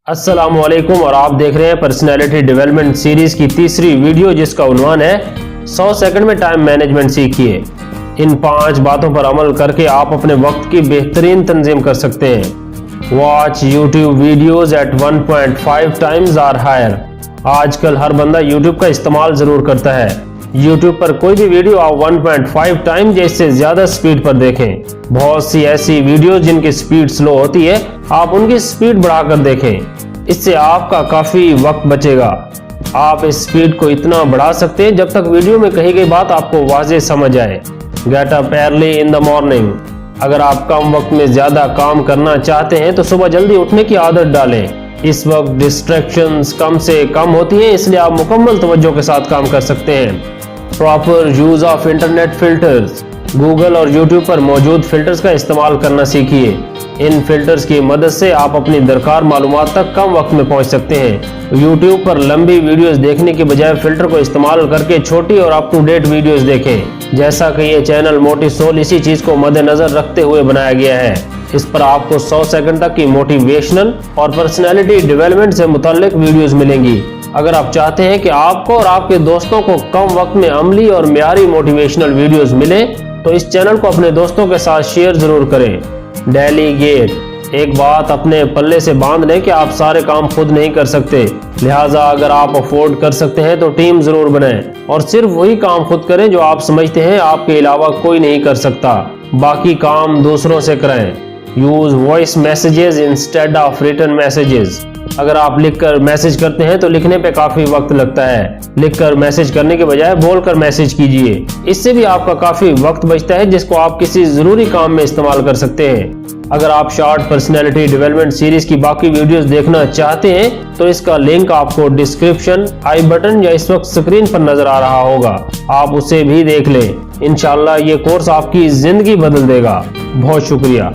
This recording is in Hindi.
अस्सलामुअलैकुम और आप देख रहे हैं पर्सनैलिटी डेवलपमेंट सीरीज की तीसरी वीडियो जिसका उन्वान है 100 सेकंड में टाइम मैनेजमेंट सीखिए। इन 5 बातों पर अमल करके आप अपने वक्त की बेहतरीन तंजीम कर सकते हैं। Watch YouTube videos at 1.5 times or higher. आजकल हर बंदा यूट्यूब का इस्तेमाल जरूर करता है। यूट्यूब पर कोई भी वीडियो आप 1.5 टाइम या इससे ज्यादा स्पीड पर देखें। बहुत सी ऐसी वीडियो जिनकी स्पीड स्लो होती है, आप उनकी स्पीड बढ़ाकर देखें। इससे आपका काफी वक्त बचेगा। आप इस स्पीड को इतना बढ़ा सकते हैं जब तक वीडियो में कही गई बात आपको वाज़ेह समझ आए। Get up early in the morning. अगर आप कम वक्त में ज्यादा काम करना चाहते हैं तो सुबह जल्दी उठने की आदत डालें। इस वक्त डिस्ट्रैक्शंस कम से कम होती हैं, इसलिए आप मुकम्मल तवज्जो के साथ काम कर सकते हैं। Proper use of internet filters. Google और यूट्यूब पर मौजूद फिल्टर्स का इस्तेमाल करना सीखिए। इन फिल्टर्स की मदद से आप अपनी दरकार मालूमात तक कम वक्त में पहुंच सकते हैं। यूट्यूब पर लंबी वीडियोस देखने के बजाय फिल्टर को इस्तेमाल करके छोटी और अप टू डेट वीडियोस देखें। जैसा कि ये चैनल मोटी सोल इसी चीज को मद्देनजर रखते हुए बनाया गया है। इस पर आपको 100 सेकंड तक की मोटिवेशनल और पर्सनैलिटी डेवलपमेंट से मुताल्लिक वीडियोस मिलेंगी। अगर आप चाहते हैं कि आपको और आपके दोस्तों को कम वक्त में अमली और म्यारी मोटिवेशनल वीडियोस मिले तो इस चैनल को अपने दोस्तों के साथ शेयर जरूर करें। डेलीगेट। एक बात अपने पल्ले से बांध लें कि आप सारे काम खुद नहीं कर सकते, लिहाजा अगर आप अफोर्ड कर सकते हैं तो टीम जरूर बनाएं और सिर्फ वही काम खुद करें जो आप समझते हैं आपके अलावा कोई नहीं कर सकता। बाकी काम दूसरों से कराएं। Use voice messages instead of written messages. अगर आप लिखकर मैसेज करते हैं तो लिखने पे काफी वक्त लगता है। लिखकर मैसेज करने के बजाय बोलकर मैसेज कीजिए। इससे भी आपका काफी वक्त बचता है जिसको आप किसी जरूरी काम में इस्तेमाल कर सकते हैं। अगर आप शॉर्ट पर्सनैलिटी डेवलपमेंट सीरीज की बाकी वीडियोस देखना चाहते हैं तो इसका लिंक आपको डिस्क्रिप्शन, आई बटन या इस वक्त स्क्रीन पर नजर आ रहा होगा। आप उसे भी देख लें। इंशाल्लाह ये कोर्स आपकी जिंदगी बदल देगा। बहुत शुक्रिया।